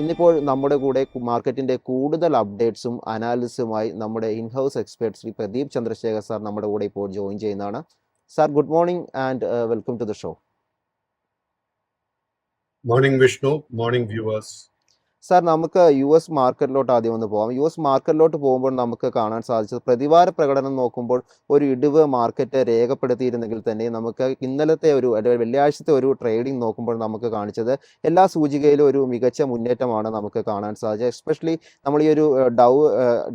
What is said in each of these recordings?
ഇന്നിപ്പോൾ നമ്മുടെ കൂടെ മാർക്കറ്റിൻ്റെ കൂടുതൽ അപ്ഡേറ്റ്സും അനാലിസിസുമായി നമ്മുടെ inhouse expert Shri Pradeep Chandrasekhar sir നമ്മുടെ കൂടെ ഇപ്പോൾ ജോയിൻ ചെയ്യുന്നതാണ്. Sir, good morning and welcome to the show. Morning Vishnu, morning viewers. Sir, നമുക്ക് യു എസ് മാർക്കറ്റിലോട്ട് ആദ്യം ഒന്ന് പോകാം. യു എസ് മാർക്കറ്റിലോട്ട് പോകുമ്പോൾ നമുക്ക് കാണാൻ സാധിച്ചത് പ്രതിവാര പ്രകടനം നോക്കുമ്പോൾ ഒരു ഇടിവ് മാർക്കറ്റ് രേഖപ്പെടുത്തിയിരുന്നെങ്കിൽ തന്നെ നമുക്ക് ഇന്നലത്തെ വെള്ളിയാഴ്ചത്തെ ഒരു ട്രേഡിംഗ് നോക്കുമ്പോൾ നമുക്ക് കാണിച്ചത് എല്ലാ സൂചികയിലും ഒരു മികച്ച മുന്നേറ്റമാണ് നമുക്ക് കാണാൻ സാധിച്ചത്. എസ്പെഷ്യലി നമ്മൾ ഈ ഒരു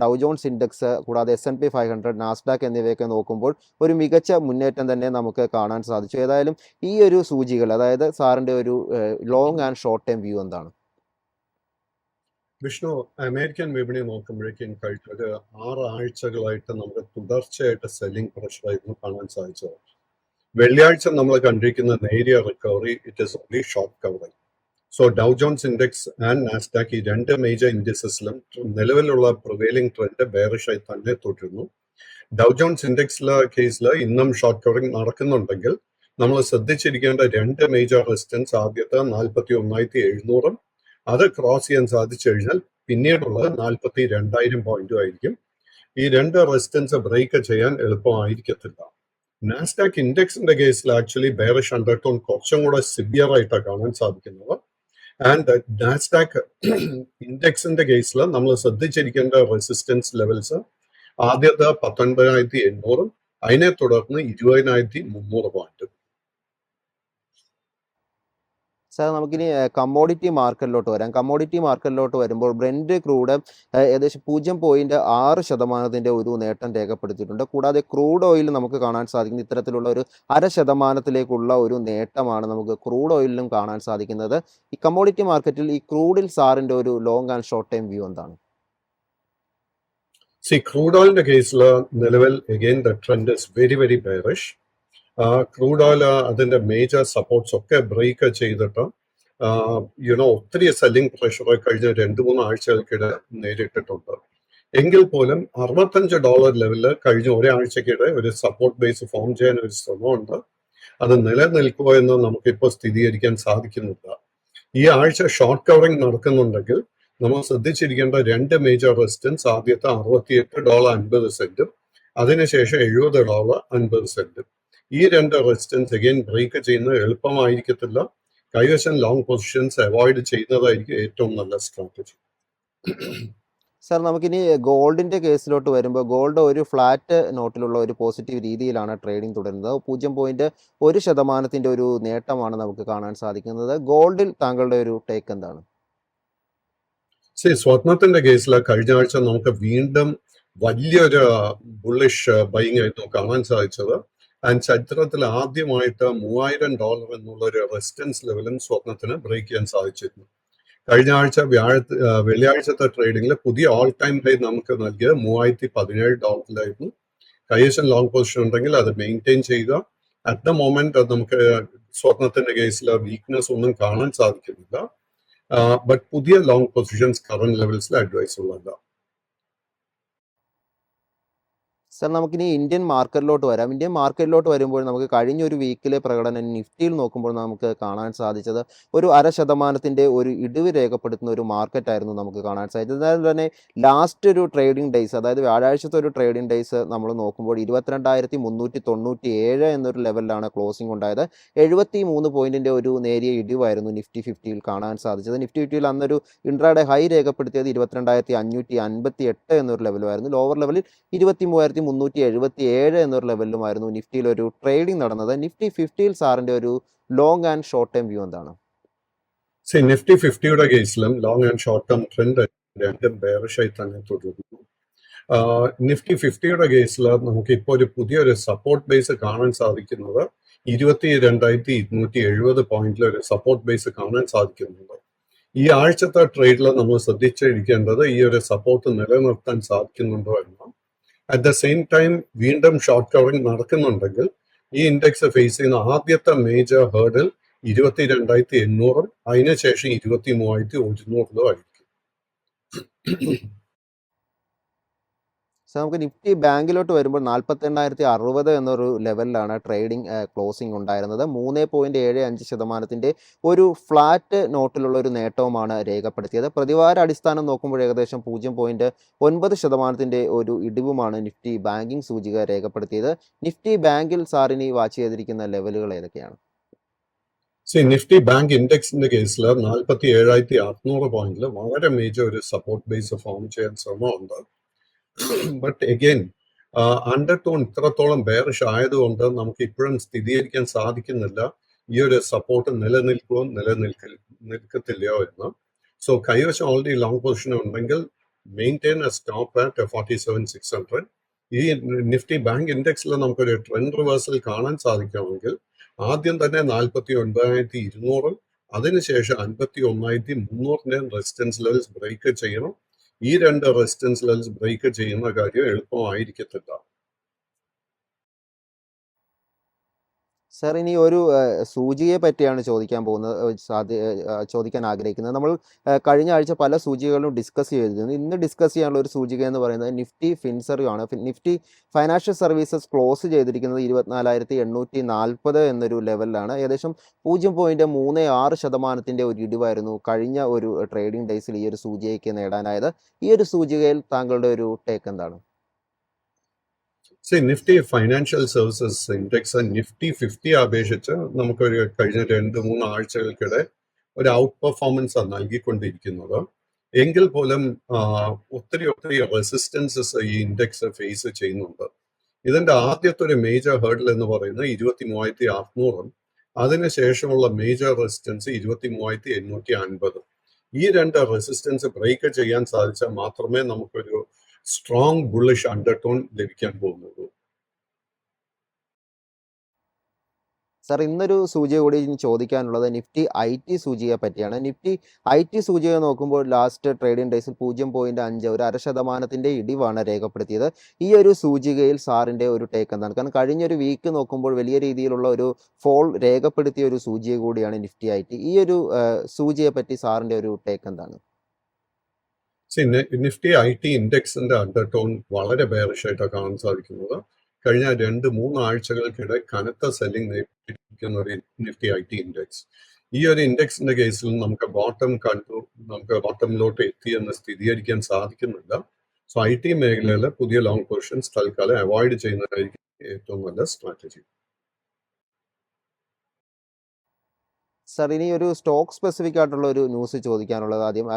ഡൗ ജോൺസ് ഇൻഡെക്സ് കൂടാതെ S&P 500, നാസ്ഡാക്ക് എന്നിവയൊക്കെ നോക്കുമ്പോൾ ഒരു മികച്ച മുന്നേറ്റം തന്നെ നമുക്ക് കാണാൻ സാധിച്ചു. ഏതായാലും ഈ ഒരു സൂചികൾ, അതായത് സാറിൻ്റെ ഒരു long and short time view എന്താണ്? വിഷ്ണു, അമേരിക്കൻ വിപണി നോക്കുമ്പോഴേക്കും കഴിഞ്ഞ ഒരു 6 ആഴ്ചകളായിട്ട് നമുക്ക് തുടർച്ചയായിട്ട് സെല്ലിംഗ് പ്രഷറായിരുന്നു കാണാൻ സാധിച്ചത്. വെള്ളിയാഴ്ച നമ്മൾ കണ്ടിരിക്കുന്ന നേരിയ recovery, it is only short covering. So ഡൗ John's index and Nasdaq, ഈ 2 മേജർ ഇൻഡെക്സസിലും നിലവിലുള്ള പ്രിവെയിലിംഗ് ട്രെൻഡ് ബെയറിഷായി തന്നെ തുടരുന്നു. ഡൗ ജോൺസ് ഇൻഡെക്സിലെ കേസിൽ ഇന്നും ഷോർട്ട് കവറിംഗ് നടക്കുന്നുണ്ടെങ്കിൽ നമ്മൾ ശ്രദ്ധിച്ചിരിക്കേണ്ട 2 മേജർ റെസിസ്റ്റൻസ്, ആദ്യത്തെ 41,700 അത് ക്രോസ് ചെയ്യാൻ സാധിച്ചു കഴിഞ്ഞാൽ പിന്നീടുള്ളത് 42,000 പോയിന്റും ആയിരിക്കും. ഈ 2 റെസിസ്റ്റൻസ് ബ്രേക്ക് ചെയ്യാൻ എളുപ്പമായിരിക്കത്തില്ല. നാസ്ഡാക്ക് ഇൻഡെക്സിന്റെ കേസിൽ ആക്ച്വലി ബെയറിഷ് അണ്ടർടോൺ കുറച്ചും കൂടെ സിവിയർ ആയിട്ടാണ് കാണാൻ സാധിക്കുന്നത്. ആൻഡ് നാസ്ഡാക്ക് ഇൻഡെക്സിന്റെ കേസിൽ നമ്മൾ ശ്രദ്ധിച്ചിരിക്കേണ്ട റെസിസ്റ്റൻസ് ലെവൽസ് ആദ്യത്തെ 19,800, അതിനെ തുടർന്ന് 20,300 പോയിന്റ്. സാർ, നമുക്കിനി കമ്മോഡിറ്റി മാർക്കറ്റിലോട്ട് വരാം. കമ്മോഡിറ്റി മാർക്കറ്റിലോട്ട് വരുമ്പോൾ ബ്രെൻഡ് ക്രൂഡ് ഏകദേശം 0.6% ഒരു നേട്ടം രേഖപ്പെടുത്തിയിട്ടുണ്ട്. കൂടാതെ ക്രൂഡ് ഓയിൽ നമുക്ക് കാണാൻ സാധിക്കുന്നത് ഇത്തരത്തിലുള്ള ഒരു 0.5% ഒരു നേട്ടമാണ് നമുക്ക് ക്രൂഡ് ഓയിലിലും കാണാൻ സാധിക്കുന്നത്. ഈ കമ്മോഡിറ്റി മാർക്കറ്റിൽ ഈ ക്രൂഡിൽ സാറിൻ്റെ ഒരു long and short time view എന്താണ്? ക്രൂഡ് ഓയിലിന്റെ കേസിൽ നിലവിൽ again the trend is very very bearish. Crude oil അതിന്റെ മേജർ സപ്പോർട്ട്സ് ഒക്കെ ബ്രേക്ക് ചെയ്തിട്ട് ഒത്തിരി സെല്ലിംഗ് പ്രഷർ കഴിഞ്ഞ 2-3 ആഴ്ചകൾക്കിടെ നേരിട്ടിട്ടുണ്ട്. എങ്കിൽ പോലും $65 ലെവലിൽ കഴിഞ്ഞ ഒരാഴ്ചക്കിടെ ഒരു സപ്പോർട്ട് ബേസ് ഫോം ചെയ്യാൻ ഒരു ശ്രമമുണ്ട്. അത് നിലനിൽക്കുക എന്ന് നമുക്കിപ്പോൾ സ്ഥിരീകരിക്കാൻ സാധിക്കുന്നില്ല. ഈ ആഴ്ച ഷോർട്ട് കവറിംഗ് നടക്കുന്നുണ്ടെങ്കിൽ നമ്മൾ ശ്രദ്ധിച്ചിരിക്കേണ്ട 2 മേജർ റെസിസ്റ്റൻസ്, ആദ്യത്തെ $68.50, അതിനുശേഷം $70.50. ഈ 2 റെസിസ്റ്റൻസ് അഗെയിൻ ബ്രേക്ക് ചെയ്യുന്നത് എളുപ്പമായിരിക്കത്തില്ല. കൈവശം ലോങ് പൊസിഷൻസ് അവോയ്ഡ് ചെയ്യുന്നതായിരിക്കും ഏറ്റവും നല്ല സ്ട്രാറ്റജി. സാർ, നമുക്കിനി ഗോൾഡിൻ്റെ കേസിലോട്ട് വരുമ്പോൾ ഗോൾഡ് ഒരു ഫ്ലാറ്റ് നോട്ടിലുള്ള ഒരു പോസിറ്റീവ് രീതിയിലാണ് ട്രേഡിംഗ് തുടരുന്നത്. 0.1% ഒരു നേട്ടമാണ് നമുക്ക് കാണാൻ സാധിക്കുന്നത്. ഗോൾഡിൽ താങ്കളുടെ ഒരു ടേക്ക് എന്താണ്? സ്വർണത്തിന്റെ കേസിൽ കഴിഞ്ഞ ആഴ്ച നമുക്ക് വീണ്ടും വലിയൊരു ബുള്ളിഷ് ബൈങ് ആയിരുന്നു കാണാൻ സാധിച്ചത്. ആൻഡ് ചരിത്രത്തിൽ ആദ്യമായിട്ട് $3,000 എന്നുള്ള ഒരു റെസിസ്റ്റൻസ് ലെവലും സ്വർണത്തിന് ബ്രേക്ക് ചെയ്യാൻ സാധിച്ചിരുന്നു. കഴിഞ്ഞ ആഴ്ച വെള്ളിയാഴ്ചത്തെ ട്രേഡിംഗിൽ പുതിയ ഓൾ ടൈം ഹൈ നമുക്ക് നൽകിയത് $3,017 കൈവശം ലോങ് പൊസിഷൻ ഉണ്ടെങ്കിൽ അത് മെയിൻറ്റെയിൻ ചെയ്യുക. അറ്റ് ദ മൊമെന്റ് നമുക്ക് സ്വർണത്തിന്റെ കേസിൽ വീക്ക്നെസ് ഒന്നും കാണാൻ സാധിക്കുന്നില്ല. ബട്ട് പുതിയ ലോങ് പൊസിഷൻസ് കറന്റ് ലെവൽസിൽ അഡ്വൈസ് ഉള്ളതല്ല. സാർ, നമുക്കിനി ഇന്ത്യൻ മാർക്കറ്റിലോട്ട് വരാം. ഇന്ത്യൻ മാർക്കറ്റിലോട്ട് വരുമ്പോൾ നമുക്ക് കഴിഞ്ഞൊരു വീക്കിലെ പ്രകടനം നിഫ്റ്റിയിൽ നോക്കുമ്പോൾ നമുക്ക് കാണാൻ സാധിച്ചത് ഒരു 0.5% ഒരു ഇടിവ് രേഖപ്പെടുത്തുന്ന ഒരു മാർക്കറ്റായിരുന്നു നമുക്ക് കാണാൻ സാധിച്ചത്. അതുപോലെ തന്നെ ലാസ്റ്റ് ഒരു ട്രേഡിംഗ് ഡേയ്സ്, അതായത് വ്യാഴാഴ്ചത്തെ ഒരു ട്രേഡിംഗ് ഡേയ്സ് നമ്മൾ നോക്കുമ്പോൾ 22,397 എന്നൊരു ലെവലിലാണ് ക്ലോസിംഗ് ഉണ്ടായത്. 73 പോയിന്റിൻ്റെ ഒരു നേരിയ ഇടിവായിരുന്നു നിഫ്റ്റി 50യിൽ കാണാൻ സാധിച്ചത്. നിഫ്റ്റി 50യിൽ അന്നൊരു ഇൻട്രാഡേ ഹൈ രേഖപ്പെടുത്തിയത് 22,558 എന്നൊരു ലെവലുമായിരുന്നു. ലോവർ ലെവലിൽ 23,377 എന്നൊരു ലെവലിലുമായിരുന്നു നിഫ്റ്റിയിൽ ഒരു ട്രേഡിംഗ് നടന്നത്. നിഫ്റ്റി 50യിൽ സാറിൻ്റെ ഒരു long and short time view എന്താണ്? നിഫ്റ്റി 50യുടെ കേസിലും long and short term trend രണ്ടും ബെയറിഷായി തന്നെ തുടരുന്നു. നിഫ്റ്റി 50യുടെ കേസിൽ നമുക്ക് ഇപ്പോൾ ഒരു പുതിയൊരു സപ്പോർട്ട് ബേസ് കാണാൻ സാധിക്കുന്നത് 22,270 പോയിന്റിലൊരു സപ്പോർട്ട് ബേസ് കാണാൻ സാധിക്കുന്നുണ്ട്. ഈ ആഴ്ചത്തെ ട്രേഡിൽ നമ്മൾ ശ്രദ്ധിച്ചിരിക്കേണ്ടത് ഈ ഒരു സപ്പോർട്ട് നിലനിർത്താൻ സാധിക്കുന്നുണ്ടോ എന്നാണ്. അറ്റ് ദ സെയിം ടൈം വീണ്ടും ഷോർട്ട് കവറിംഗ് നടക്കുന്നുണ്ടെങ്കിൽ ഈ ഇൻഡെക്സ് ഫേസ് ചെയ്യുന്ന ആദ്യത്തെ മേജർ ഹേർഡിൽ 22,800, അതിനുശേഷം 23,100 ആയിരിക്കും. സോ നമുക്ക് നിഫ്റ്റി ബാങ്കിലോട്ട് വരുമ്പോൾ 48,060 എന്നൊരു ലെവലിലാണ് ട്രേഡിംഗ് ക്ലോസിംഗ് ഉണ്ടായിരുന്നത്. 3.75% ഒരു ഫ്ലാറ്റ് നോട്ടിലുള്ള ഒരു നേട്ടവുമാണ് രേഖപ്പെടുത്തിയത്. പ്രതിവാര അടിസ്ഥാനം നോക്കുമ്പോൾ ഏകദേശം 0.9% ഒരു ഇടിവുമാണ് നിഫ്റ്റി ബാങ്കിംഗ് സൂചിക രേഖപ്പെടുത്തിയത്. നിഫ്റ്റി ബാങ്കിൽ സാറിനി വാച്ച് ചെയ്തിരിക്കുന്ന ലെവലുകൾ ഏതൊക്കെയാണ്? നിഫ്റ്റി ബാങ്ക് ഇൻഡെക്സിന്റെ കേസിൽ 47,600 പോയിന്റിൽ വളരെ മേജർ ഒരു സപ്പോർട്ട് ബേസ് ഫോം ചെയ്യാൻ ശ്രമമുണ്ട്. ബട്ട് എഗെയിൻ അണ്ടർടോൺ ഇത്രത്തോളം ബെയറിഷ് ആയതുകൊണ്ട് നമുക്ക് ഇപ്പോഴും സ്ഥിരീകരിക്കാൻ സാധിക്കുന്നില്ല ഈ ഒരു സപ്പോർട്ട് നിലനിൽക്കുമോ നിൽക്കത്തില്ലയോ എന്ന്. സോ കൈവശം ഓൾറെഡി ലോങ് പൊസിഷൻ ഉണ്ടെങ്കിൽ മെയിൻറ്റെയിൻ എ സ്റ്റോപ്പ് അറ്റ് 47,600. ഈ നിഫ്റ്റി ബാങ്ക് ഇൻഡെക്സിൽ നമുക്കൊരു ട്രെൻഡ് റിവേഴ്സൽ കാണാൻ സാധിക്കുമെങ്കിൽ ആദ്യം തന്നെ 49,200 അതിനുശേഷം 51,300 റെസിസ്റ്റൻസ് ലെവൽസ് ബ്രേക്ക് ചെയ്യണം. ഈ രണ്ട് റെസിസ്റ്റൻസ് ലെവൽസ് ബ്രേക്ക് ചെയ്യുന്ന കാര്യം എളുപ്പമായിരിക്കത്തില്ല. സാർ ഇനി ഒരു സൂചികയെ പറ്റിയാണ് ചോദിക്കാൻ ചോദിക്കാൻ ആഗ്രഹിക്കുന്നത്. നമ്മൾ കഴിഞ്ഞ ആഴ്ച പല സൂചികകളും ഡിസ്കസ് ചെയ്തിരുന്നു. ഇന്ന് ഡിസ്കസ് ചെയ്യാനുള്ള ഒരു സൂചിക എന്ന് പറയുന്നത് നിഫ്റ്റി ഫിൻസർവ് ആണ്. നിഫ്റ്റി ഫൈനാൻഷ്യൽ സർവീസസ് ക്ലോസ് ചെയ്തിരിക്കുന്നത് 24,840 എന്നൊരു ലെവലിലാണ്. ഏകദേശം 0.36% ഒരു ഇടിവായിരുന്നു കഴിഞ്ഞ ഒരു ട്രേഡിംഗ് ഡേയ്സിൽ ഈ ഒരു സൂചികയ്ക്ക് നേടാനായത്. ഈ ഒരു സൂചികയിൽ താങ്കളുടെ ഒരു ടേക്ക് എന്താണ്? Nifty financial services index Nifty 50 അപേക്ഷിച്ച് നമുക്കൊരു കഴിഞ്ഞ 2-3 ആഴ്ചകൾക്കിടെ ഒരു ഔട്ട് പെർഫോമൻസ് നൽകിക്കൊണ്ടിരിക്കുന്നത്. എങ്കിൽ പോലും ഒത്തിരി റെസിസ്റ്റൻസസ് ഈ ഇൻഡെക്സ് ഫേസ് ചെയ്യുന്നുണ്ട്. ഇതിന്റെ ആദ്യത്തെ ഒരു മേജർ ഹേർഡിൽ എന്ന് പറയുന്നത് 23,600 അതിനുശേഷമുള്ള മേജർ റെസിസ്റ്റൻസ് 23,850. ഈ രണ്ട് റെസിസ്റ്റൻസ് ബ്രേക്ക് ചെയ്യാൻ സാധിച്ചാൽ മാത്രമേ നമുക്കൊരു സ്ട്രോങ് ബുള്ളിഷ് അണ്ടർടോൺ ലഭിക്കാൻ പോകുന്നുള്ളൂ. സാർ ഇന്നൊരു സൂചിക കൂടി ചോദിക്കാനുള്ളത് നിഫ്റ്റി IT സൂചികയെ പറ്റിയാണ്. നിഫ്റ്റി IT സൂചിക നോക്കുമ്പോൾ ലാസ്റ്റ് ട്രേഡിംഗ് ഡേയ്സിൽ 0.5 ഒരു 0.5% ഇടിവാണ് രേഖപ്പെടുത്തിയത്. ഈ ഒരു സൂചികയിൽ സാറിൻ്റെ ഒരു ടേക്ക് എന്താണ്? കാരണം കഴിഞ്ഞൊരു വീക്ക് നോക്കുമ്പോൾ വലിയ രീതിയിലുള്ള ഒരു ഫോൾ രേഖപ്പെടുത്തിയ ഒരു സൂചിക കൂടിയാണ് നിഫ്റ്റി IT. ഈ ഒരു സൂചികയെ പറ്റി സാറിൻ്റെ ഒരു ടേക്ക് എന്താണ്? നിഫ്റ്റി IT ഇൻഡെക്സിന്റെ അണ്ടർടോൺ വളരെ ബെയറിഷ് ആയിട്ടാണ് കാണാൻ സാധിക്കുന്നത്. കഴിഞ്ഞ 2-3 ആഴ്ചകൾക്കിടെ കനത്ത സെല്ലിംഗ് നേരിട്ടിരിക്കുന്ന ഒരു നിഫ്റ്റി IT ഇൻഡെക്സ്. ഈ ഒരു ഇൻഡെക്സിന്റെ കേസിൽ നമുക്ക് ബോട്ടം കണ്ടു, നമുക്ക് ബോട്ടമിലോട്ട് എത്തി എന്ന് സ്ഥിരീകരിക്കാൻ സാധിക്കുന്നില്ല. സോ IT മേഖലയിൽ പുതിയ ലോങ് പൊസിഷൻസ് തൽക്കാലം അവോയ്ഡ് ചെയ്യുന്നതായിരിക്കും ഏറ്റവും നല്ല സ്ട്രാറ്റജി. സാർ ഇനി ഒരു സ്റ്റോക്ക് സ്പെസിഫിക് ആയിട്ടുള്ള ഒരു ന്യൂസ് ചോദിക്കാനുള്ളത്, ആദ്യം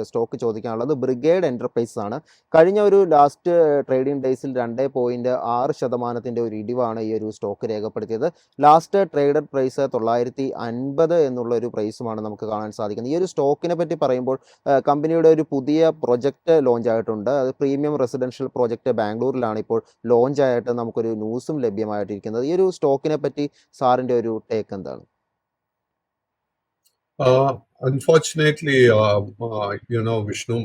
സ്റ്റോക്ക് ചോദിക്കാനുള്ളത് ബ്രിഗേഡ് എൻ്റർപ്രൈസസ് ആണ്. കഴിഞ്ഞ ഒരു ലാസ്റ്റ് ട്രേഡിംഗ് ഡേയ്സിൽ 2.6% ഒരു ഇടിവാണ് ഈ ഒരു സ്റ്റോക്ക് രേഖപ്പെടുത്തിയത്. ലാസ്റ്റ് ട്രേഡഡ് പ്രൈസ് 950 എന്നുള്ള ഒരു പ്രൈസുമാണ് നമുക്ക് കാണാൻ സാധിക്കുന്നത്. ഈ ഒരു സ്റ്റോക്കിനെ പറ്റി പറയുമ്പോൾ കമ്പനിയുടെ ഒരു പുതിയ പ്രൊജക്റ്റ് ലോഞ്ച് ആയിട്ടുണ്ട്. അത് പ്രീമിയം റെസിഡൻഷ്യൽ പ്രോജക്റ്റ് ബാംഗ്ലൂരിലാണ് ഇപ്പോൾ ലോഞ്ച് ആയിട്ട് നമുക്കൊരു ന്യൂസും ലഭ്യമായിട്ടിരിക്കുന്നത്. ഈ ഒരു സ്റ്റോക്കിനെ പറ്റി സാറിൻ്റെ ഒരു ടേക്ക് എന്താണ്? Unfortunately, വിഷ്ണു,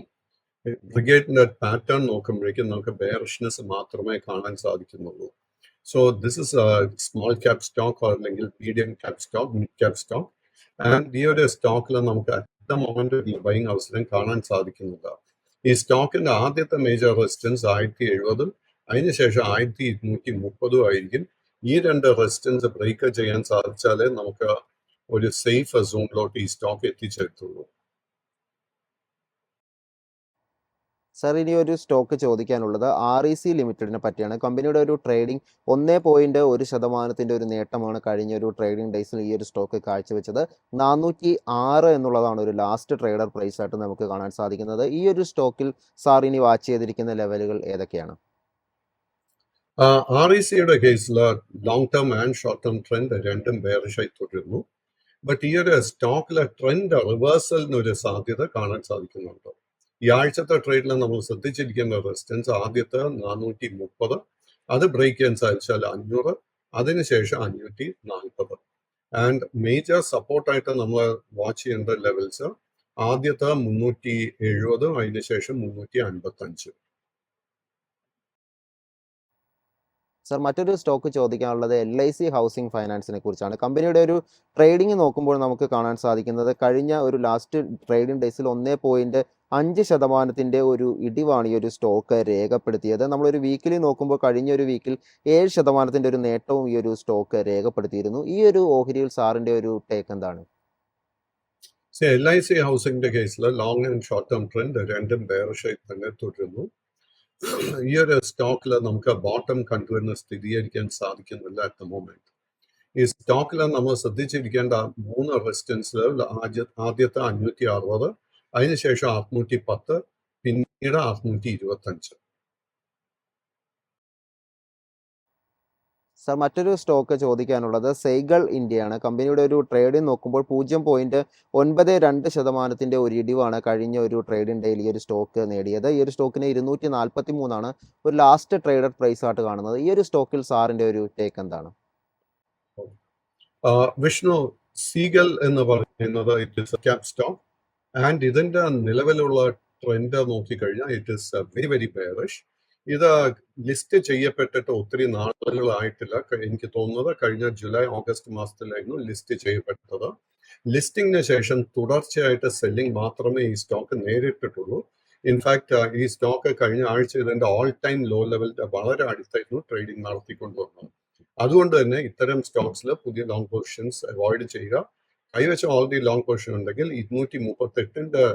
ബ്രിഗേഡിന്റെ പാറ്റേൺ നോക്കുമ്പോഴേക്കും നമുക്ക് ബെയറിഷ്നെസ് മാത്രമേ കാണാൻ സാധിക്കുന്നുള്ളൂ. So this is small cap stock അല്ലെങ്കിൽ medium cap stock, mid cap stock. And ഈ ഒരു സ്റ്റോക്കിൽ നമുക്ക് അറ്റ് ദ മൊമെന്റ് ബൈങ് അവസരം കാണാൻ സാധിക്കുന്നില്ല. ഈ സ്റ്റോക്കിന്റെ ആദ്യത്തെ മേജർ റെസിസ്റ്റൻസ് 1,070, അതിനുശേഷം 1,230 ആയിരിക്കും. ഈ രണ്ട് റെസിസ്റ്റൻസ് ബ്രേക്ക് ചെയ്യാൻ സാധിച്ചാലേ നമുക്ക് ഒരു സേഫ് സോണിലോട്ട് ഈ സ്റ്റോക്ക് എത്തിച്ചേർത്തുള്ളൂ. സാർ ഇനി ഒരു സ്റ്റോക്ക് ചോദിക്കാനുള്ളത് REC ലിമിറ്റഡിനെ പറ്റിയാണ്. കമ്പനിയുടെ ഒരു ട്രേഡിംഗ് 1.1% ഒരു നേട്ടമാണ് കഴിഞ്ഞ ഒരു ട്രേഡിംഗ് ഡേയ്സിൽ ഈ ഒരു സ്റ്റോക്ക് കാഴ്ചവെച്ചത്. 406 എന്നുള്ളതാണ് ഒരു ലാസ്റ്റ് ട്രേഡർ പ്രൈസ് ആയിട്ട് നമുക്ക് കാണാൻ സാധിക്കുന്നത്. ഈ ഒരു സ്റ്റോക്കിൽ സാർ ഇനി വാച്ച് ചെയ്തിരിക്കുന്ന ലെവലുകൾ ഏതൊക്കെയാണ്? RECയുടെ കേസിൽ long term and short term trend രണ്ടും ബെയറിഷായി തുടരുന്നു. ബട്ട് ഈ ഒരു സ്റ്റോക്കിലെ ട്രെൻഡ് റിവേഴ്സലിന് ഒരു സാധ്യത കാണാൻ സാധിക്കുന്നുണ്ട്. ഈ ആഴ്ചത്തെ ട്രേഡിൽ നമ്മൾ ശ്രദ്ധിച്ചിരിക്കുന്ന റെസിസ്റ്റൻസ് ആദ്യത്തെ 430, അത് ബ്രേക്ക് ചെയ്യാൻ സാധിച്ചാൽ 500, അതിനുശേഷം 540. ആൻഡ് മേജർ സപ്പോർട്ടായിട്ട് നമ്മൾ വാച്ച് ചെയ്യേണ്ട ലെവൽസ് ആദ്യത്തെ 370, അതിനുശേഷം 355. സർ മറ്റൊരു സ്റ്റോക്ക് ചോദിക്കാനുള്ളത് LIC ഹൗസിംഗ് ഫൈനാൻസിനെ കുറിച്ചാണ്. കമ്പനിയുടെ ഒരു ട്രേഡിംഗ് നോക്കുമ്പോൾ നമുക്ക് കാണാൻ സാധിക്കുന്നത് കഴിഞ്ഞ ഒരു ലാസ്റ്റ് ട്രേഡിംഗ് ഡേയ്സിൽ 1.5% ഒരു ഇടിവാണ് ഈ ഒരു സ്റ്റോക്ക് രേഖപ്പെടുത്തിയത്. നമ്മളൊരു വീക്കിലി നോക്കുമ്പോൾ കഴിഞ്ഞ ഒരു വീക്കിൽ 7% ഒരു നേട്ടവും ഈ ഒരു സ്റ്റോക്ക് രേഖപ്പെടുത്തിയിരുന്നു. ഈ ഒരു ഓഹരിയിൽ സാറിൻ്റെ ഒരു ടേക്ക് എന്താണ്? LIC ഹൗസിംഗിന്റെ കേസിൽ long and short term trend രണ്ടും ബെയറിഷായി തന്നെ തുടരുന്നു. ഈ ഒരു സ്റ്റോക്കിൽ നമുക്ക് ബോട്ടം കണ്ടുവരുന്ന സ്ഥിരീകരിക്കാൻ സാധിക്കുന്നില്ല അറ്റ് ദ മൊമെന്റ്. ഈ സ്റ്റോക്കിൽ നമ്മൾ ശ്രദ്ധിച്ചിരിക്കേണ്ട 3 റെസിസ്റ്റൻസ് ലെവൽ ആദ്യത്തെ 560, അതിനുശേഷം 610, പിന്നീട് 625. സർ മറ്റൊരു സ്റ്റോക്ക് ചോദിക്കാനുള്ളത് സൈഗൾ ഇന്ത്യയാണ്. കമ്പനിയുടെ ഒരു ട്രേഡിംഗ് നോക്കുമ്പോൾ 0.92% ഒരു ഇടിവാണ് കഴിഞ്ഞ ഒരു ട്രേഡിംഗ് ഡേയിൽ ഈ ഒരു സ്റ്റോക്ക് നേടിയത്. ഈ ഒരു സ്റ്റോക്കിന് 243 ഒരു ലാസ്റ്റ് ട്രേഡഡ് പ്രൈസ് ആയിട്ട് കാണുന്നത്. ഈ ഒരു സ്റ്റോക്കിൽ സാറിൻ്റെ ഒരു ടേക്ക് എന്താണ്? വിഷ്ണു, സീഗൽ എന്ന് പറയുന്നത് it is A cap stock and ഇതിന്റെ നിലവിലുള്ള ട്രെൻഡ് നോക്കിക്കഴിഞ്ഞാൽ it is very very bearish. ഇത് ലിസ്റ്റ് ചെയ്യപ്പെട്ടിട്ട് ഒത്തിരി നാളുകളായിട്ടില്ല. എനിക്ക് തോന്നുന്നത് കഴിഞ്ഞ ജൂലൈ ഓഗസ്റ്റ് മാസത്തിലായിരുന്നു ലിസ്റ്റ് ചെയ്യപ്പെട്ടത്. ലിസ്റ്റിംഗിന് ശേഷം തുടർച്ചയായിട്ട് സെല്ലിംഗ് മാത്രമേ ഈ സ്റ്റോക്ക് നേരിട്ടിട്ടുള്ളൂ. ഇൻഫാക്ട് ഈ സ്റ്റോക്ക് കഴിഞ്ഞ ആഴ്ച ഇതിന്റെ ഓൾ ടൈം ലോ ലെവലിന്റെ വളരെ അടുത്തായിരുന്നു ട്രേഡിംഗ് നടത്തിക്കൊണ്ടുവന്നത്. അതുകൊണ്ട് തന്നെ ഇത്തരം സ്റ്റോക്സിൽ പുതിയ ലോങ് പൊസിഷൻസ് അവോയ്ഡ് ചെയ്യുക. കൈവശം ഓൾറെഡി ലോങ് പൊസിഷൻ ഉണ്ടെങ്കിൽ 238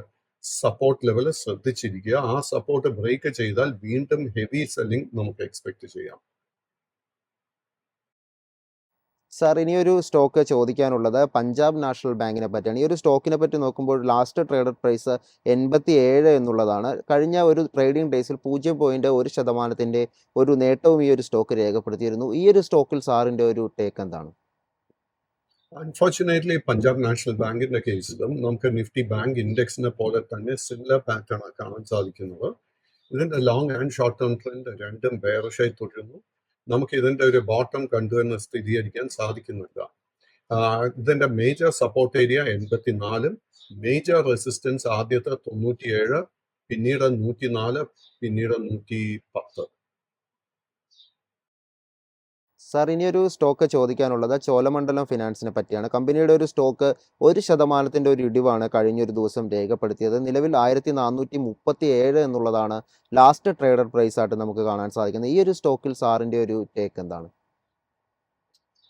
സപ്പോർട്ട് ലെവൽ ശ്രദ്ധിച്ചിരിക്കുക. ആ സപ്പോർട്ട് ബ്രേക്ക് ചെയ്താൽ വീണ്ടും ഹെവി സെല്ലിംഗ് നമുക്ക് എക്സ്പെക്ട് ചെയ്യാം. സാർ ഇനിയൊരു സ്റ്റോക്ക് ചോദിക്കാനുള്ളത് പഞ്ചാബ് നാഷണൽ ബാങ്കിനെ പറ്റിയാണ്. ഈ ഒരു സ്റ്റോക്കിനെ പറ്റി നോക്കുമ്പോൾ ലാസ്റ്റ് ട്രേഡഡ് പ്രൈസ് 87 എന്നുള്ളതാണ്. കഴിഞ്ഞ ഒരു ട്രേഡിംഗ് ഡേയ്സിൽ 0.1% ഒരു നേട്ടവും ഈ ഒരു സ്റ്റോക്ക് രേഖപ്പെടുത്തിയിരുന്നു. ഈ ഒരു സ്റ്റോക്കിൽ സാറിൻ്റെ ഒരു ടേക്ക് എന്താണ്? അൺഫോർച്ചുനേറ്റ്ലി പഞ്ചാബ് നാഷണൽ ബാങ്കിന്റെ കേസിലും നമുക്ക് നിഫ്റ്റി ബാങ്ക് ഇൻഡെക്സിനെ പോലെ തന്നെ സിമിലർ പാറ്റേൺ കാണാൻ സാധിക്കുന്നത്. ഇതിന്റെ long and short term trend രണ്ടും ബെയറിഷായി തുടരുന്നു. നമുക്ക് ഇതിന്റെ ഒരു ബോട്ടം കണ്ടുവെന്ന് സ്ഥിരീകരിക്കാൻ സാധിക്കുന്നില്ല. ഇതിന്റെ major support area 84, major resistance ആദ്യത്തെ 97, പിന്നീട് 104, പിന്നീട് 110. സാർ ഇനിയൊരു സ്റ്റോക്ക് ചോദിക്കാനുള്ളത് ചോളമണ്ഡലം ഫിനാൻസിനെ പറ്റിയാണ്. കമ്പനിയുടെ ഒരു സ്റ്റോക്ക് 1% ഒരു ഇടിവാണ് കഴിഞ്ഞൊരു ദിവസം രേഖപ്പെടുത്തിയത്. നിലവിൽ 1437 എന്നുള്ളതാണ് ലാസ്റ്റ് ട്രേഡഡ് പ്രൈസ് ആയിട്ട് നമുക്ക് കാണാൻ സാധിക്കുന്നത്. ഈ ഒരു സ്റ്റോക്കിൽ സാറിൻ്റെ ഒരു ടേക്ക് എന്താണ്?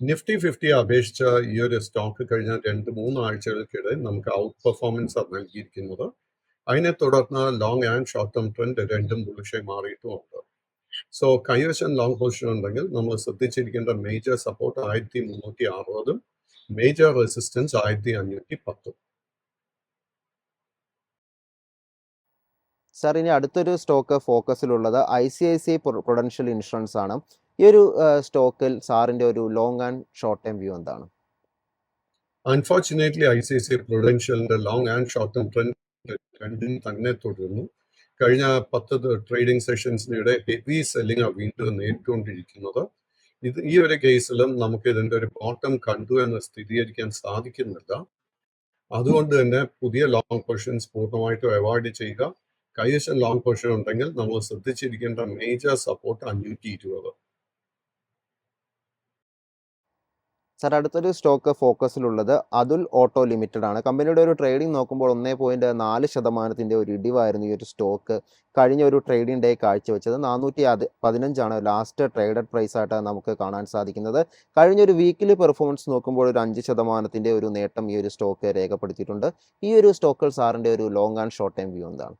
നിഫ്റ്റി 50 അപേക്ഷിച്ച ഈ ഒരു സ്റ്റോക്ക് കഴിഞ്ഞ 2-3 ആഴ്ചകൾക്കിടെ നമുക്ക് ഔട്ട് പെർഫോമൻസ് നൽകിയിരിക്കുന്നത്. അതിനെ തുടർന്ന് long and short term trend രണ്ടും ബുള്ളിഷായി മാറിയിട്ടുമുണ്ട്. സോ കൈവശം ലോങ് പൊസിഷൻ ഉണ്ടെങ്കിൽ നമ്മൾ ശ്രദ്ധിച്ചിരിക്കേണ്ട major support 1360, major resistance 1510. Sir ഇനി അടുത്തൊരു സ്റ്റോക്ക് ഫോക്കസിലുള്ളത് ICICI പ്രൊഡൻഷ്യൽ ഇൻഷുറൻസ് ആണ്. ഈ ഒരു സ്റ്റോക്കിൽ സാറിൻ്റെ ഒരു long and short time view എന്താണ്? അൺഫോർച്ചുനേറ്റ്ലി ICICI പ്രൊഡൻഷ്യലിന്റെ long and short term trend രണ്ടും തന്നെ തുടരുന്നു. കഴിഞ്ഞ 10 ട്രേഡിംഗ് സെഷൻസിനിടെ ഹെവി സെല്ലിംഗ് ആണ് വീണ്ടും നേരിട്ടുകൊണ്ടിരിക്കുന്നത്. ഈ ഒരു കേസിലും നമുക്ക് ഇതിന്റെ ഒരു ബോട്ടം കണ്ടു എന്ന് സ്ഥിരീകരിക്കാൻ സാധിക്കുന്നില്ല. അതുകൊണ്ട് തന്നെ പുതിയ ലോങ് പൊസിഷൻസ് പൂർണ്ണമായിട്ടും അവോയ്ഡ് ചെയ്യുക. കൈവശം ലോങ് പൊസിഷൻ ഉണ്ടെങ്കിൽ നമ്മൾ ശ്രദ്ധിച്ചിരിക്കേണ്ട മേജർ സപ്പോർട്ട് 520. സാർ അടുത്തൊരു സ്റ്റോക്ക് ഫോക്കസിലുള്ളത് അതുൽ ഓട്ടോ ലിമിറ്റഡ് ആണ്. കമ്പനിയുടെ ഒരു ട്രേഡിംഗ് നോക്കുമ്പോൾ 1.4% ഒരു ഇടിവായിരുന്നു ഈ ഒരു സ്റ്റോക്ക് കഴിഞ്ഞ ഒരു ട്രേഡിംഗ് ഡേ കാഴ്ചവെച്ചത്. 415 ലാസ്റ്റ് ട്രേഡഡ് പ്രൈസ് ആയിട്ട് നമുക്ക് കാണാൻ സാധിക്കുന്നത്. കഴിഞ്ഞൊരു വീക്കിലി പെർഫോമൻസ് നോക്കുമ്പോൾ ഒരു 5% ഒരു നേട്ടം ഈ ഒരു സ്റ്റോക്ക് രേഖപ്പെടുത്തിയിട്ടുണ്ട്. ഈ ഒരു സ്റ്റോക്കിൽ സാറിൻ്റെ ഒരു long and short time view എന്താണ്?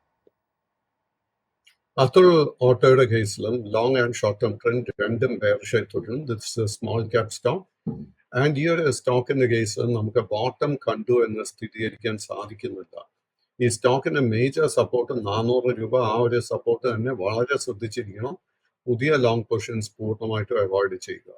അതുൽ ഓട്ടോയുടെ കേസിലും long and short term trend രണ്ടും ബെയറിഷായി തുടരും. This small cap stock and ഈ ഒരു സ്റ്റോക്കിന്റെ കേസിൽ നമുക്ക് ബോട്ടം കണ്ടു എന്ന് സ്ഥിരീകരിക്കാൻ സാധിക്കുന്നില്ല. ഈ സ്റ്റോക്കിന്റെ മേജർ സപ്പോർട്ട് 400 രൂപ. ആ ഒരു സപ്പോർട്ട് തന്നെ വളരെ ശ്രദ്ധിച്ചിരിക്കണം. പുതിയ ലോങ് പൊസിഷൻസ് പൂർണ്ണമായിട്ടും അവോയ്ഡ് ചെയ്യുക.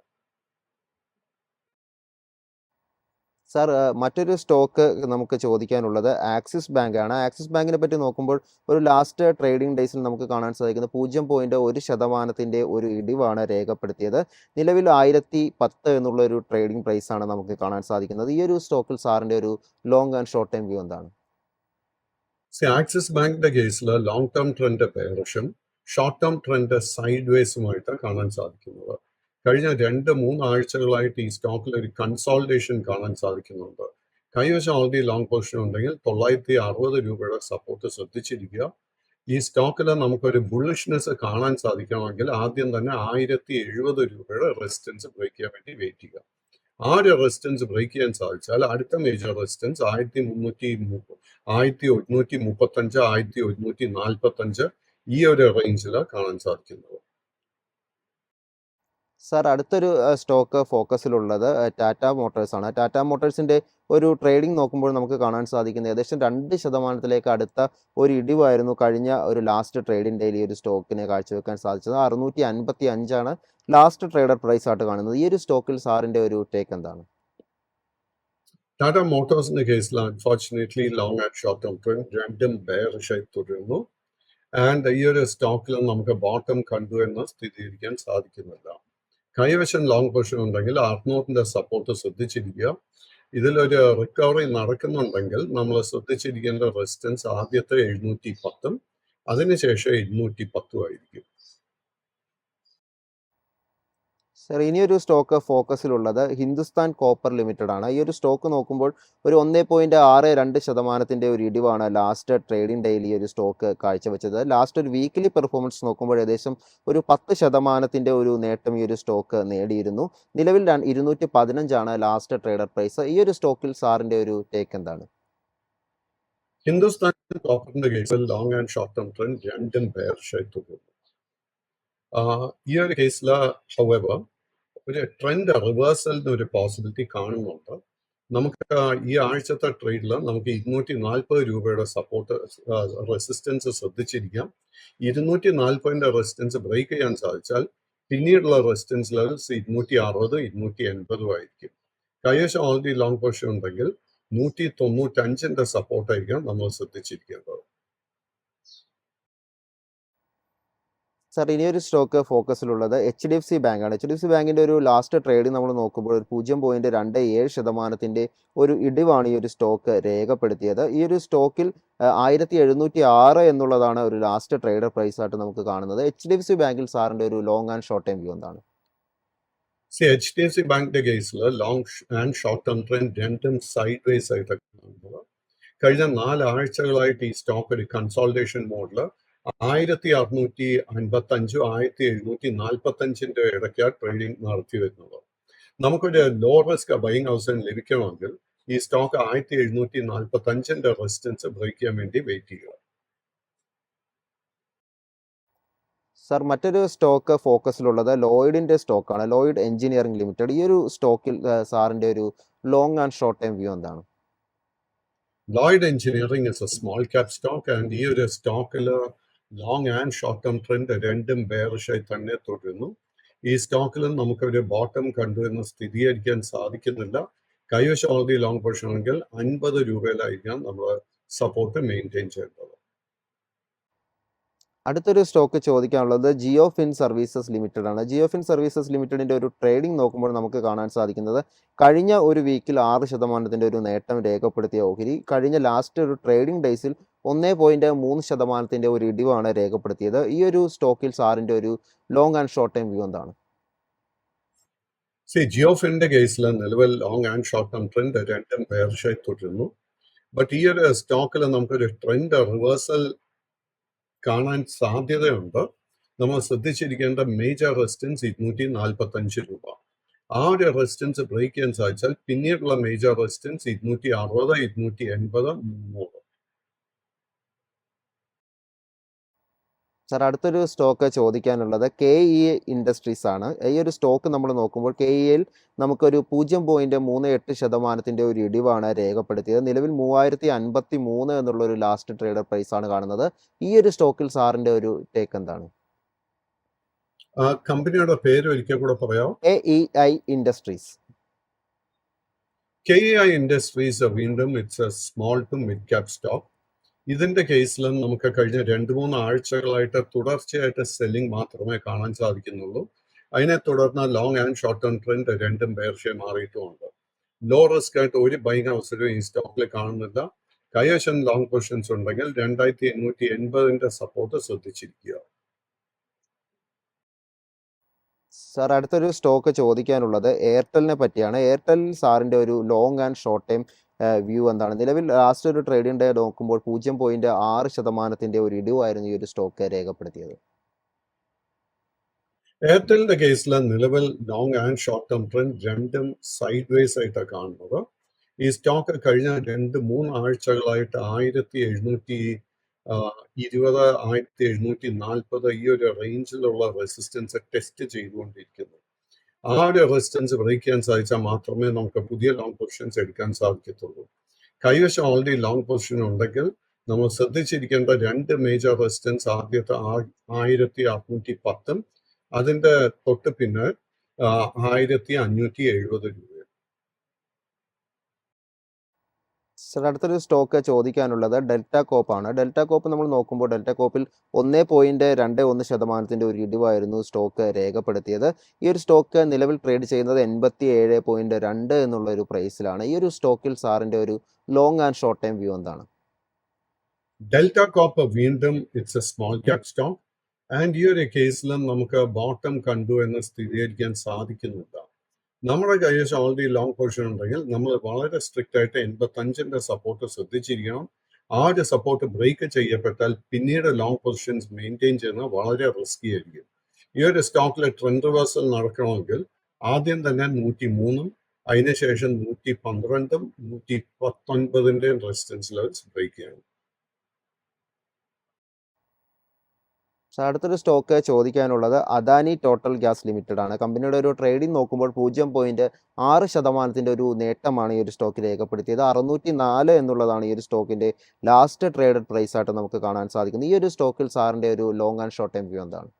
സാർ മറ്റൊരു സ്റ്റോക്ക് നമുക്ക് ചോദിക്കാനുള്ളത് ആക്സിസ് ബാങ്ക് ആണ്. ആക്സിസ് ബാങ്കിനെ പറ്റി നോക്കുമ്പോൾ ഒരു ലാസ്റ്റ് ട്രേഡിംഗ് ഡേയ്സിൽ നമുക്ക് കാണാൻ സാധിക്കുന്നത് 0.1% ഒരു ഇടിവാണ് രേഖപ്പെടുത്തിയത്. നിലവിൽ 1010 എന്നുള്ള ഒരു ട്രേഡിംഗ് പ്രൈസാണ് നമുക്ക് കാണാൻ സാധിക്കുന്നത്. ഈ ഒരു സ്റ്റോക്കിൽ സാറിൻ്റെ ഒരു long and short time view എന്താണ്? ആക്സിസ് ബാങ്കിന്റെ കേസിൽ ലോങ് ടേം ട്രെൻഡ് ബെയറിഷും ഷോർട്ട് ടേം ട്രെൻഡ് സൈഡ് വേസുമായിട്ട് കാണാൻ സാധിക്കുന്നത്. കഴിഞ്ഞ 2-3 ആഴ്ചകളായിട്ട് ഈ സ്റ്റോക്കിൽ ഒരു കൺസോൾട്ടേഷൻ കാണാൻ സാധിക്കുന്നുണ്ട്. കൈവശം ഓൾറെഡി ലോങ് പൊസിഷൻ ഉണ്ടെങ്കിൽ 960 രൂപയുടെ സപ്പോർട്ട് ശ്രദ്ധിച്ചിരിക്കുക. ഈ സ്റ്റോക്കിൽ നമുക്കൊരു ബുള്ളിഷ്നെസ് കാണാൻ സാധിക്കണമെങ്കിൽ ആദ്യം തന്നെ 1070 രൂപയുടെ റെസിസ്റ്റൻസ് ബ്രേക്ക് ചെയ്യാൻ വേണ്ടി വെയിറ്റ് ചെയ്യുക. ആ ഒരു റെസിസ്റ്റൻസ് ബ്രേക്ക് ചെയ്യാൻ സാധിച്ചാൽ അടുത്ത മേജർ റെസിസ്റ്റൻസ് 1135, 1145 ഈ ഒരു റേഞ്ചിൽ കാണാൻ സാധിക്കുന്നത്. സാർ അടുത്തൊരു സ്റ്റോക്ക് ഫോക്കസിലുള്ളത് ടാറ്റ മോട്ടോഴ്സ് ആണ്. ടാറ്റ മോട്ടോഴ്സിൻ്റെ ഒരു ട്രേഡിംഗ് നോക്കുമ്പോൾ നമുക്ക് കാണാൻ സാധിക്കുന്നത് ഏകദേശം 2% അടുത്ത ഒരു ഇടിവായിരുന്നു കഴിഞ്ഞ ഒരു ലാസ്റ്റ് ട്രേഡിംഗ് ഡേയിൽ ഈ ഒരു സ്റ്റോക്കിനെ കാഴ്ചവെക്കാൻ സാധിച്ചത്. 655 ലാസ്റ്റ് ട്രേഡർ പ്രൈസ് ആയിട്ട് കാണുന്നത്. ഈ ഒരു സ്റ്റോക്കിൽ സാറിൻ്റെ ഒരു ടേക്ക് എന്താണ്? ടാറ്റ മോട്ടോഴ്സിന്റെ കേസിൽ unfortunately long and short term trend രണ്ടും ബെയറിഷായി തുടരുന്നു. ആൻഡ് ഈ ഒരു സ്റ്റോക്കിൽ നമുക്ക് ബോട്ടം കണ്ടു എന്ന് സ്ഥിരീകരിക്കാൻ സാധിക്കുന്നില്ല. കൈവശം ലോങ് പൊസിഷൻ ഉണ്ടെങ്കിൽ 600 സപ്പോർട്ട് ശ്രദ്ധിച്ചിരിക്കുക. ഇതിലൊരു റിക്കവറി നടക്കുന്നുണ്ടെങ്കിൽ നമ്മൾ ശ്രദ്ധിച്ചിരിക്കേണ്ട റെസിസ്റ്റൻസ് ആദ്യത്തെ 710 അതിനുശേഷം 810 ആയിരിക്കും. സാർ ഇനിയൊരു സ്റ്റോക്ക് ഫോക്കസിലുള്ളത് ഹിന്ദുസ്ഥാൻ കോപ്പർ ലിമിറ്റഡ് ആണ്. ഈ ഒരു സ്റ്റോക്ക് നോക്കുമ്പോൾ ഒരു 1.62% ഒരു ഇടിവാണ് ലാസ്റ്റ് ട്രേഡിംഗ് ഡേയിൽ ഈ ഒരു സ്റ്റോക്ക് കാഴ്ചവെച്ചത്. ലാസ്റ്റ് ഒരു വീക്കിലി പെർഫോമൻസ് നോക്കുമ്പോൾ ഏകദേശം ഒരു 10% ഒരു നേട്ടം ഈ ഒരു സ്റ്റോക്ക് നേടിയിരുന്നു. നിലവിൽ 215 ലാസ്റ്റ് ട്രേഡർ പ്രൈസ്. ഈ ഒരു സ്റ്റോക്കിൽ സാറിൻ്റെ ഒരു ടേക്ക് എന്താണ്? ഹിന്ദുസ്ഥാൻ കോപ്പറിന്റെ കേസിൽ long and short term trend രണ്ടും ബെയറിഷായി തുടരുന്നു. ഈ ഒരു കേസിൽ ഹൗവർ ഒരു ട്രെൻഡ് റിവേഴ്സലിന് ഒരു പോസിബിലിറ്റി കാണുന്നുണ്ട്. നമുക്ക് ഈ ആഴ്ചത്തെ ട്രേഡിൽ നമുക്ക് 240 രൂപയുടെ സപ്പോർട്ട് റെസിസ്റ്റൻസ് ശ്രദ്ധിച്ചിരിക്കാം. 240 റെസിസ്റ്റൻസ് ബ്രേക്ക് ചെയ്യാൻ സാധിച്ചാൽ പിന്നീടുള്ള റെസിസ്റ്റൻസ് ലെവൽസ് 260, 280 ആയിരിക്കും. കൈവശം ഓൾറെഡി ലോങ് പൊസിഷൻ ഉണ്ടെങ്കിൽ 195 സപ്പോർട്ടായിരിക്കാം നമ്മൾ ശ്രദ്ധിച്ചിരിക്കേണ്ടത്. സാർ ഇനിയൊരു സ്റ്റോക്ക് ഫോക്കസിലുള്ളത് HDFC ബാങ്ക് ആണ്. HDFC ബാങ്കിൻ്റെ ഒരു ലാസ്റ്റ് ട്രേഡ് നമ്മൾ നോക്കുമ്പോൾ ഒരു 0.27% ഒരു ഇടിവാണ് ഈ ഒരു സ്റ്റോക്ക് രേഖപ്പെടുത്തിയത്. ഈ ഒരു സ്റ്റോക്കിൽ 1706 എന്നുള്ളതാണ് ഒരു ലാസ്റ്റ് ട്രേഡർ പ്രൈസ് ആയിട്ട് നമുക്ക് കാണുന്നത്. HDFC ബാങ്കിൽ സാറിൻ്റെ ഒരു long and short time view എന്താണ്? HDFC ബാങ്കിന്റെ കേസിൽ long and short term trend രണ്ടും സൈഡ് വേസ് ആയിട്ടൊക്കെ കാണുന്നത്. കഴിഞ്ഞ 4 ആഴ്ചകളായിട്ട് ഈ സ്റ്റോക്ക് ഒരു കൺസോൾട്ടേഷൻ മോഡിൽ 1655, 1745 ഇടയ്ക്കാണ് ട്രേഡിംഗ് നടത്തി വരുന്നത്. നമുക്കൊരു ലോ റിസ്ക് ബൈങ് ഹൗസിൽ ലഭിക്കണമെങ്കിൽ ഈ സ്റ്റോക്ക് 1745 റെസിസ്റ്റൻസ് ബ്രേക്ക് ചെയ്യാൻ വേണ്ടി വെയിറ്റ് ചെയ്യുക. സാർ മറ്റൊരു സ്റ്റോക്ക് ഫോക്കസിലുള്ളത് ലോയിഡിൻ്റെ സ്റ്റോക്കാണ്. Lloyd Engineering Limited. ഈ ഒരു സ്റ്റോക്കിൽ സാറിൻ്റെ ഒരു long and short time view എന്താണ്? Lloyd Engineering is a small cap stock and ഈ ഒരു സ്റ്റോക്കിൽ long and short term trend രണ്ടും ബെയറിഷായി തന്നെ തുടരുന്നു. ഈ സ്റ്റോക്കിൽ നമുക്കൊരു ബോട്ടം കണ്ടു എന്ന് സ്ഥിരീകരിക്കാൻ സാധിക്കുന്നില്ല. കൈവശം ഓൾറെഡി ലോങ് പൊസിഷൻ ആണെങ്കിൽ 50 രൂപയിലായിരിക്കാം നമ്മൾ സപ്പോർട്ട് മെയിൻറ്റെയിൻ ചെയ്യേണ്ടത്. അടുത്തൊരു സ്റ്റോക്ക് ചോദിക്കാനുള്ളത് ജിയോ ഫിൻ സർവീസസ് ലിമിറ്റഡ് ആണ്. ജിയോ ഫിൻ സർവീസസ് ലിമിറ്റഡിൻ്റെ ഒരു ട്രേഡിംഗ് നോക്കുമ്പോൾ നമുക്ക് കാണാൻ സാധിക്കുന്നത് കഴിഞ്ഞ ഒരു വീക്കിൽ 6% ഒരു നേട്ടം രേഖപ്പെടുത്തിയ ഓഹരി കഴിഞ്ഞ ലാസ്റ്റ് ഒരു ട്രേഡിംഗ് ഡേയ്സിൽ 1.3% ഒരു ഇടിവാണ് രേഖപ്പെടുത്തിയത്. ഈ ഒരു സ്റ്റോക്കിൽ സാറിൻ്റെ ഒരു long and short time view എന്താണ്? ജിയോ ഫിന്റെ കേസിൽ നിലവിൽ long and short term trend രണ്ടും ബെയറിഷായി തുടരുന്നു. ബട്ട് ഈ ഒരു സ്റ്റോക്കിൽ നമുക്കൊരു ട്രെൻഡ് റിവേഴ്സൽ കാണാൻ സാധ്യതയുണ്ട്. നമ്മൾ ശ്രദ്ധിച്ചിരിക്കേണ്ട മേജർ റെസിസ്റ്റൻസ് 245 രൂപ. ആ ഒരു റെസിസ്റ്റൻസ് ബ്രേക്ക് ചെയ്യാൻ സാധിച്ചാൽ പിന്നീടുള്ള മേജർ റെസിസ്റ്റൻസ് 260, 280, 300. സാർ അടുത്തൊരു സ്റ്റോക്ക് ചോദിക്കാനുള്ളത് KEA ഇൻഡസ്ട്രീസ് ആണ്. ഈ ഒരു സ്റ്റോക്ക് നമ്മൾ നോക്കുമ്പോൾ KEAയിൽ നമുക്കൊരു 0.38% ഒരു ഇടിവാണ് രേഖപ്പെടുത്തിയത്. നിലവിൽ 3053 എന്നുള്ളൊരു ലാസ്റ്റ് ട്രേഡർ പ്രൈസ് ആണ് കാണുന്നത്. ഈ ഒരു സ്റ്റോക്കിൽ സാറിൻ്റെ ഒരു ടേക്ക് എന്താണ്? കമ്പനിയുടെ പേര് ഒരിക്കൽ കൂടെ പറയാം. KEI industries. KEI ഇൻഡസ്ട്രീസ് വീണ്ടും it's a small to mid cap stock. ഇതിന്റെ കേസിലും നമുക്ക് കഴിഞ്ഞ 2-3 ആഴ്ചകളായിട്ട് തുടർച്ചയായിട്ട് സെല്ലിംഗ് മാത്രമേ കാണാൻ സാധിക്കുന്നുള്ളൂ. അതിനെ തുടർന്ന് long and short term trend രണ്ടും ബെയറിഷായി മാറിയിട്ടുമുണ്ട്. ലോ റിസ്ക് ആയിട്ട് ഒരു ബൈങ് അവസരവും ഈ സ്റ്റോക്കിൽ കാണുന്നില്ല. കൈവശം ലോങ് പൊസിഷൻസ് ഉണ്ടെങ്കിൽ 2880 സപ്പോർട്ട് ശ്രദ്ധിച്ചിരിക്കുക. സാർ അടുത്തൊരു സ്റ്റോക്ക് ചോദിക്കാനുള്ളത് എയർടെലിനെ പറ്റിയാണ്. എയർടെൽ സാറിൻ്റെ ഒരു long and short time view എന്താണ്? നിലവിൽ ലാസ്റ്റ് ഒരു ട്രേഡിംഗ് ഡേ നോക്കുമ്പോൾ 0.6% ഒരു ഇടിവായിരുന്നു ഈ ഒരു സ്റ്റോക്ക് രേഖപ്പെടുത്തിയത്. എയർടെലിന്റെ കേസിൽ നിലവിൽ long and short term trend രണ്ടും സൈഡ് വേസ് ആയിട്ടാണ് കാണുന്നത്. ഈ സ്റ്റോക്ക് കഴിഞ്ഞ 2-3 ആഴ്ചകളായിട്ട് 1720, 1740 ഈ ഒരു റേഞ്ചിലുള്ള റെസിസ്റ്റൻസ് ടെസ്റ്റ് ചെയ്തുകൊണ്ടിരിക്കുന്നു. ആ ഒരു റെസിസ്റ്റൻസ് ബ്രേക്ക് ചെയ്യാൻ സാധിച്ചാൽ മാത്രമേ നമുക്ക് പുതിയ ലോങ് പൊസിഷൻസ് എടുക്കാൻ സാധിക്കത്തുള്ളൂ. കൈവശം ഓൾറെഡി ലോങ് പൊസിഷൻ ഉണ്ടെങ്കിൽ നമ്മൾ ശ്രദ്ധിച്ചിരിക്കേണ്ട 2 മേജർ റെസിസ്റ്റൻസ്, ആദ്യത്തെ 1610, അതിന്റെ തൊട്ട് പിന്നെ 1570 രൂപ. സാർ അടുത്തൊരു സ്റ്റോക്ക് ചോദിക്കാനുള്ളത് ഡെൽറ്റ കോപ്പ് ആണ്. ഡെൽറ്റ കോപ്പ് നമ്മൾ നോക്കുമ്പോൾ ഡെൽറ്റ കോപ്പിൽ 1.21% ഒരു ഇടിവായിരുന്നു സ്റ്റോക്ക് രേഖപ്പെടുത്തിയത്. ഈ ഒരു സ്റ്റോക്ക് നിലവിൽ ട്രേഡ് ചെയ്യുന്നത് 87.2 എന്നുള്ള ഒരു പ്രൈസിലാണ്. ഈ ഒരു സ്റ്റോക്കിൽ സാറിൻ്റെ ഒരു long and short time view എന്താണ്? ഡെൽറ്റ കോപ്പ് വീണ്ടും it's a small cap stock and ഈ ഒരു കേസിലും നമുക്ക് ബോട്ടം കണ്ടു എന്ന് സ്ഥിരീകരിക്കാൻ സാധിക്കുന്നില്ല. നമ്മുടെ കൈവശം ഓൾറെഡി ലോങ് പൊസിഷൻ ഉണ്ടെങ്കിൽ നമ്മൾ വളരെ സ്ട്രിക്റ്റ് ആയിട്ട് 85ന്റെ സപ്പോർട്ട് ശ്രദ്ധിച്ചിരിക്കണം. ആ ഒരു സപ്പോർട്ട് ബ്രേക്ക് ചെയ്യപ്പെട്ടാൽ പിന്നീട് ലോങ് പൊസിഷൻസ് മെയിൻറ്റെയിൻ ചെയ്യുന്നത് വളരെ റിസ്കി ആയിരിക്കും. ഈ ഒരു സ്റ്റോക്കിലെ ട്രെൻഡ് റിവേഴ്സൽ നടക്കണമെങ്കിൽ ആദ്യം തന്നെ 103-ഉം അതിനുശേഷം 112-ഉം 119-ന്റെയും റെസിസ്റ്റൻസ് ലെവൽസ് ബ്രേക്ക് ചെയ്യണം. സാർ അടുത്തൊരു സ്റ്റോക്ക് ചോദിക്കാനുള്ളത് അദാനി ടോട്ടൽ ഗ്യാസ് ലിമിറ്റഡ് ആണ്. കമ്പനിയുടെ ഒരു ട്രേഡിംഗ് നോക്കുമ്പോൾ 0.6% ഒരു നേട്ടമാണ് ഈ ഒരു സ്റ്റോക്ക് രേഖപ്പെടുത്തിയത്. 604 എന്നുള്ളതാണ് ഈ ഒരു സ്റ്റോക്കിൻ്റെ ലാസ്റ്റ് ട്രേഡഡ് പ്രൈസ് ആയിട്ട് നമുക്ക് കാണാൻ സാധിക്കുന്നത്. ഈ ഒരു സ്റ്റോക്കിൽ സാറിൻ്റെ ഒരു long and short time view എന്താണ്?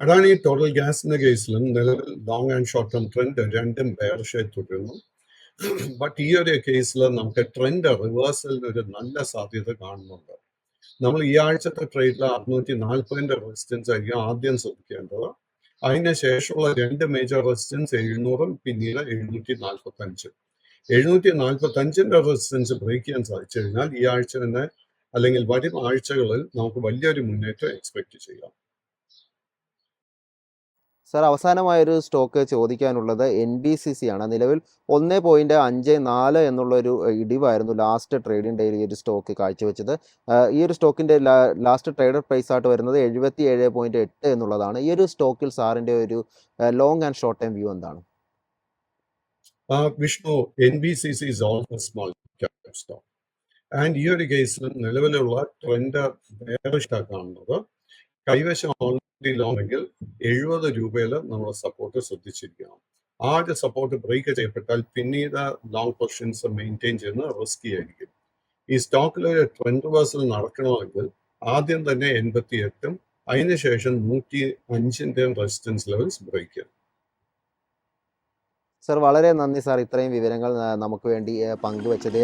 അഡാനി ടോട്ടൽ ഗ്യാസിന്റെ കേസിലും നിലവിൽ long and short term trend രണ്ടും ബെയറിഷായി തുടരുന്നു. ബട്ട് ഈ ഒരു കേസിൽ നമുക്ക് ട്രെൻഡ് റിവേഴ്സലിന് ഒരു നല്ല സാധ്യത കാണുന്നുണ്ട്. നമ്മൾ ഈ ആഴ്ചത്തെ ട്രേഡിൽ 640ന്റെ റെസിസ്റ്റൻസ് ആയിരിക്കും ആദ്യം ശ്രദ്ധിക്കേണ്ടത്. അതിന് ശേഷമുള്ള 2 മേജർ റെസിസ്റ്റൻസ് 700-ഉം പിന്നീട് 745. 745ന്റെ റെസിസ്റ്റൻസ് ബ്രേക്ക് ചെയ്യാൻ സാധിച്ചു കഴിഞ്ഞാൽ ഈ ആഴ്ച തന്നെ അല്ലെങ്കിൽ വരും ആഴ്ചകളിൽ നമുക്ക് വലിയൊരു മുന്നേറ്റം എക്സ്പെക്ട് ചെയ്യാം. സാർ അവസാനമായൊരു സ്റ്റോക്ക് ചോദിക്കാനുള്ളത് NBCC ആണ്. നിലവിൽ 1.54 എന്നുള്ളൊരു ഇടിവായിരുന്നു ലാസ്റ്റ് ട്രേഡിംഗ് ഡേയിൽ ഈ ഒരു സ്റ്റോക്ക് കാഴ്ചവെച്ചത്. ഈ ഒരു സ്റ്റോക്കിൻ്റെ ലാസ്റ്റ് ട്രേഡഡ് പ്രൈസ് ആയിട്ട് വരുന്നത് 77.8 എന്നുള്ളതാണ്. ഈ ഒരു സ്റ്റോക്കിൽ സാറിൻ്റെ ഒരു long and short time view എന്താണ്? Vishnu, NBCC is also a small cap stock. And ഈ ഒരു കേസിലും നിലവിലുള്ള ട്രെൻഡ് ബെയറിഷാണ് കാണുന്നത്. കൈവശം ഓൾറെഡി ലോങ്ങെങ്കിൽ 70 രൂപയിൽ നമ്മൾ സപ്പോർട്ട് ശ്രദ്ധിച്ചിരിക്കണം. ആ ഒരു സപ്പോർട്ട് ബ്രേക്ക് ചെയ്യപ്പെട്ടാൽ പിന്നീട് ലോങ് പൊസിഷൻസ് മെയിൻറ്റെയിൻ ചെയ്യുന്നത് റിസ്കി ആയിരിക്കും. ഈ സ്റ്റോക്കിൽ ഒരു ട്രെൻഡ് റിവേഴ്സൽ നടക്കണമെങ്കിൽ ആദ്യം തന്നെ 88-ഉം അതിനുശേഷം 105ന്റെയും റെസിസ്റ്റൻസ് ലെവൽസ് ബ്രേക്ക് ചെയ്യണം. സാർ വളരെ നന്ദി സാർ, ഇത്രയും വിവരങ്ങൾ നമുക്ക് വേണ്ടി പങ്കുവച്ചത്.